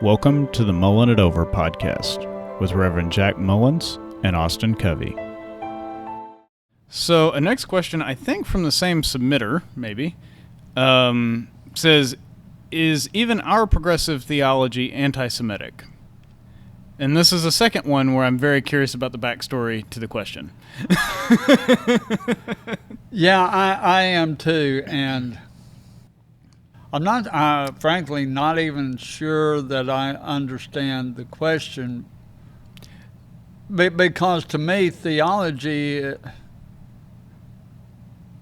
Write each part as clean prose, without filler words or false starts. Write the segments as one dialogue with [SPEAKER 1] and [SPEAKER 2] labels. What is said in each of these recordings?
[SPEAKER 1] Welcome to the Mullin It Over podcast with Reverend Jack Mullins and Austin Covey. So, a next question, I think from the same submitter, maybe, says, is even our progressive theology anti-Semitic? And this is a second one where I'm very curious about the backstory to the question.
[SPEAKER 2] Yeah, I am too, and I'm not, frankly, not even sure that I understand the question, because to me, theology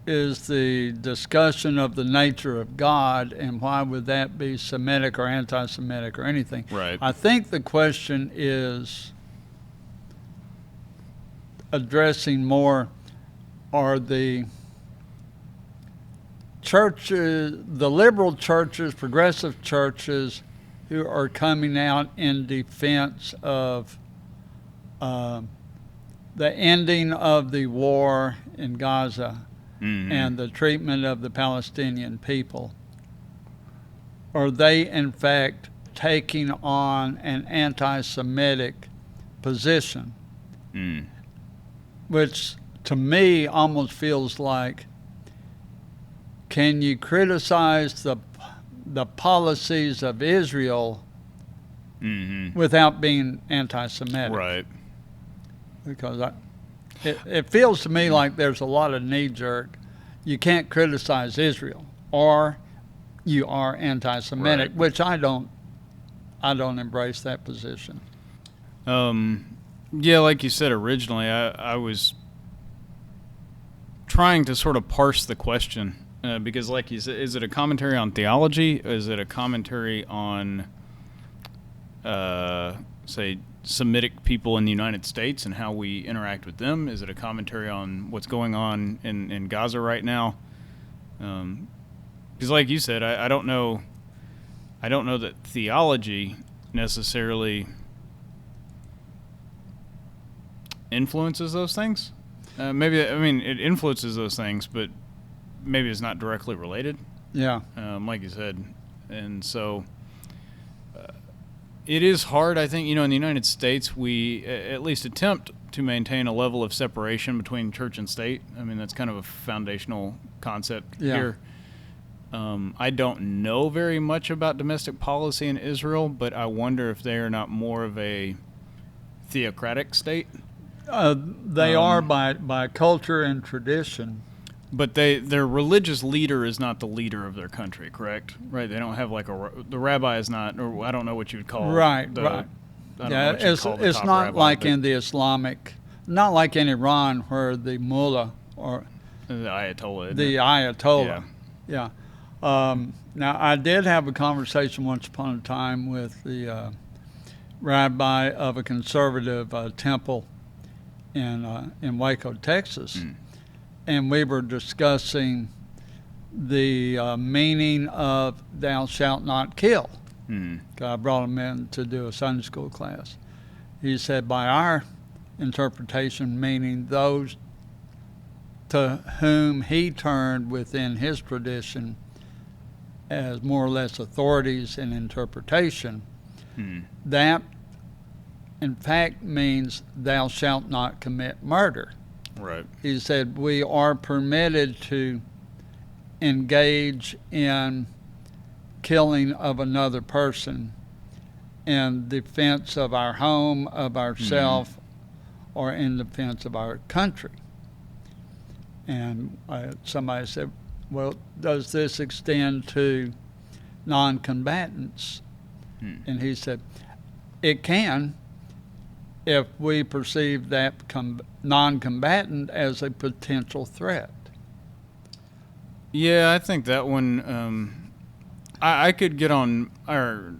[SPEAKER 2] is the discussion of the nature of God, and why would that be Semitic or anti-Semitic or anything?
[SPEAKER 1] Right.
[SPEAKER 2] I think the question is addressing more are the churches, the liberal churches, progressive churches, who are coming out in defense of the ending of the war in Gaza and the treatment of the Palestinian people. Are they, in fact, taking on an anti-Semitic position? Which, to me, almost feels like, can you criticize the policies of Israel without being anti-Semitic?
[SPEAKER 1] Right.
[SPEAKER 2] Because it feels to me like there's a lot of knee-jerk. You can't criticize Israel, or you are anti-Semitic,
[SPEAKER 1] right.
[SPEAKER 2] which I don't embrace that position.
[SPEAKER 1] Yeah, like you said originally, I was trying to sort of parse the question. Because, like you said, is it a commentary on theology? Is it a commentary on, say, Semitic people in the United States and how we interact with them? Is it a commentary on what's going on in Gaza right now? Because, like you said, I don't know that theology necessarily influences those things. It influences those things, but maybe it's not directly related.
[SPEAKER 2] Yeah.
[SPEAKER 1] Like you said. And so it is hard, I think, in the United States, we at least attempt to maintain a level of separation between church and state. I mean, that's kind of a foundational concept here. I don't know very much about domestic policy in Israel, but I wonder if they are not more of a theocratic state.
[SPEAKER 2] They are by culture and tradition.
[SPEAKER 1] But their religious leader is not the leader of their country, correct? Right? They don't have the rabbi is not, or I don't know what you would call
[SPEAKER 2] right. It's not
[SPEAKER 1] rabbi,
[SPEAKER 2] like in the Islamic, not like in Iran where the mullah or
[SPEAKER 1] the Ayatollah.
[SPEAKER 2] The Ayatollah. Yeah. Now I did have a conversation once upon a time with the rabbi of a conservative temple in Waco, Texas. And we were discussing the meaning of "thou shalt not kill." I brought him in to do a Sunday school class. He said, by our interpretation, meaning those to whom he turned within his tradition as more or less authorities in interpretation, that in fact means "thou shalt not commit murder."
[SPEAKER 1] Right.
[SPEAKER 2] He said we are permitted to engage in killing of another person in defense of our home, of ourself, or in defense of our country. And somebody said, well, does this extend to non-combatants? And he said, it can, if we perceive that non-combatant as a potential threat.
[SPEAKER 1] Yeah, I think that one, I could get on, or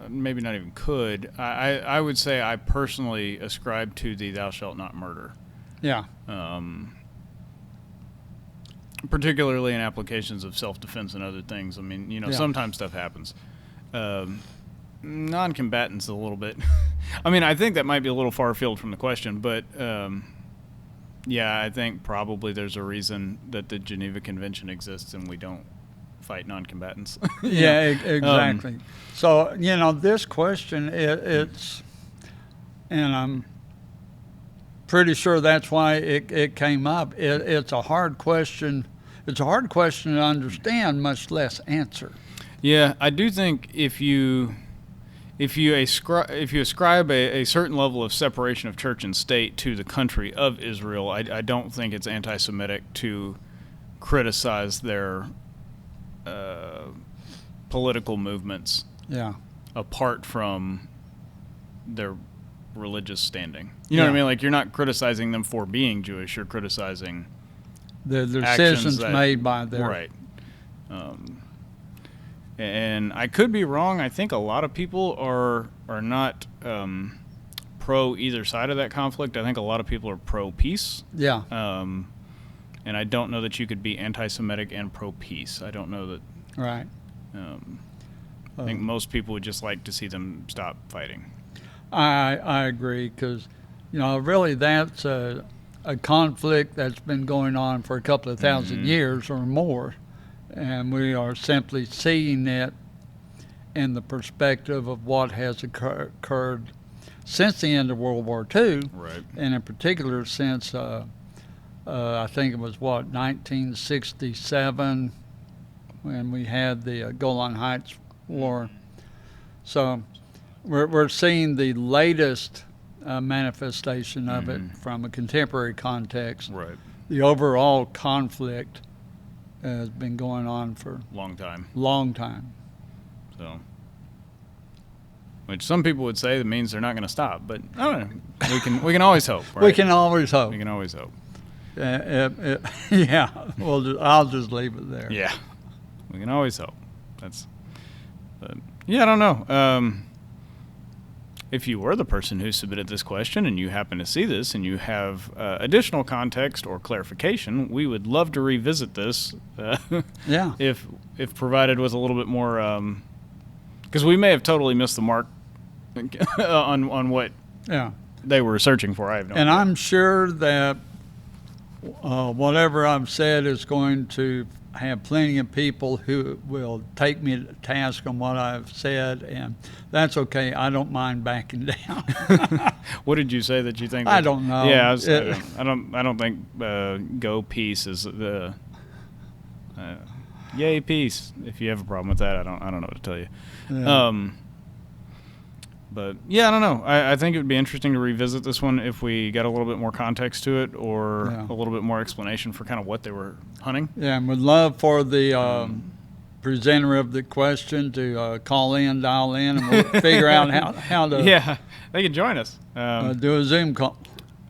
[SPEAKER 1] maybe not even could. I would say I personally ascribe to the "thou shalt not murder."
[SPEAKER 2] Yeah.
[SPEAKER 1] Particularly in applications of self-defense and other things. I mean, sometimes stuff happens. Non-combatants a little bit. I think that might be a little far afield from the question, but I think probably there's a reason that the Geneva Convention exists and we don't fight non-combatants.
[SPEAKER 2] Yeah, exactly. So, this question, it's, and I'm pretty sure that's why it came up. It's a hard question. It's a hard question to understand, much less answer.
[SPEAKER 1] Yeah, I do think if you ascribe a certain level of separation of church and state to the country of Israel, I don't think it's anti-Semitic to criticize their political movements.
[SPEAKER 2] Yeah.
[SPEAKER 1] Apart from their religious standing. You know what I mean? Like, you're not criticizing them for being Jewish. You're criticizing
[SPEAKER 2] the decisions made by them.
[SPEAKER 1] Right. And I could be wrong. I think a lot of people are not pro either side of that conflict. I think a lot of people are pro peace.
[SPEAKER 2] Yeah.
[SPEAKER 1] And I don't know that you could be anti-Semitic and pro peace. I don't know that.
[SPEAKER 2] Right.
[SPEAKER 1] I think most people would just like to see them stop fighting.
[SPEAKER 2] I agree, because really that's a conflict that's been going on for a couple of thousand years or more, and we are simply seeing it in the perspective of what has occurred since the end of World War II,
[SPEAKER 1] right?
[SPEAKER 2] And in particular since I think it was 1967 when we had the Golan Heights War. So we're seeing the latest manifestation of it from a contemporary context.
[SPEAKER 1] Right.
[SPEAKER 2] The overall conflict has been going on for
[SPEAKER 1] long time. So, which some people would say that means they're not going to stop, but I don't know. We can always hope. Right?
[SPEAKER 2] We can always hope.
[SPEAKER 1] We can always hope.
[SPEAKER 2] Yeah. Well, I'll just leave it there.
[SPEAKER 1] Yeah. We can always hope. But yeah, I don't know. If you were the person who submitted this question and you happen to see this and you have additional context or clarification, we would love to revisit this.
[SPEAKER 2] Yeah.
[SPEAKER 1] If provided with a little bit more, because we may have totally missed the mark on what they were searching for. I have no idea.
[SPEAKER 2] I'm sure that whatever I've said is going to have plenty of people who will take me to task on what I've said, and that's okay. I don't mind backing down.
[SPEAKER 1] What did you say that you think?
[SPEAKER 2] I don't know.
[SPEAKER 1] Yeah, I don't think go peace is the yay peace. If you have a problem with that, I don't know what to tell you. Yeah. But yeah, I don't know. I think it would be interesting to revisit this one if we got a little bit more context to it, or a little bit more explanation for kind of what they were hunting. Yeah,
[SPEAKER 2] and would love for the presenter of the question to dial in, and we'll figure out how to.
[SPEAKER 1] Yeah, they can join us.
[SPEAKER 2] Do a Zoom call.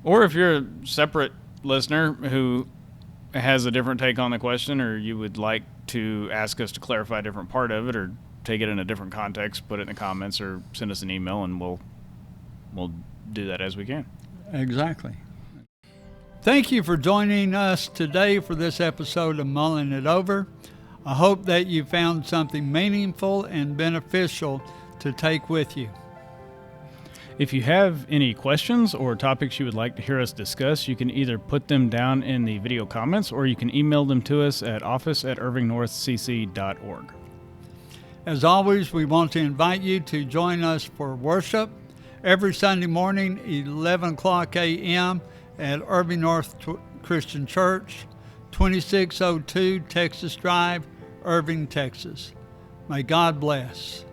[SPEAKER 1] Or if you're a separate listener who has a different take on the question, or you would like to ask us to clarify a different part of it, or take it in a different context, put it in the comments, or send us an email, and we'll do that as we can.
[SPEAKER 2] Exactly. Thank you for joining us today for this episode of Mulling It Over. I hope that you found something meaningful and beneficial to take with you.
[SPEAKER 1] If you have any questions or topics you would like to hear us discuss, you can either put them down in the video comments, or you can email them to us at office@irvingnorthcc.org.
[SPEAKER 2] As always, we want to invite you to join us for worship every Sunday morning, 11 o'clock a.m. at Irving North Christian Church, 2602 Texas Drive, Irving, Texas. May God bless.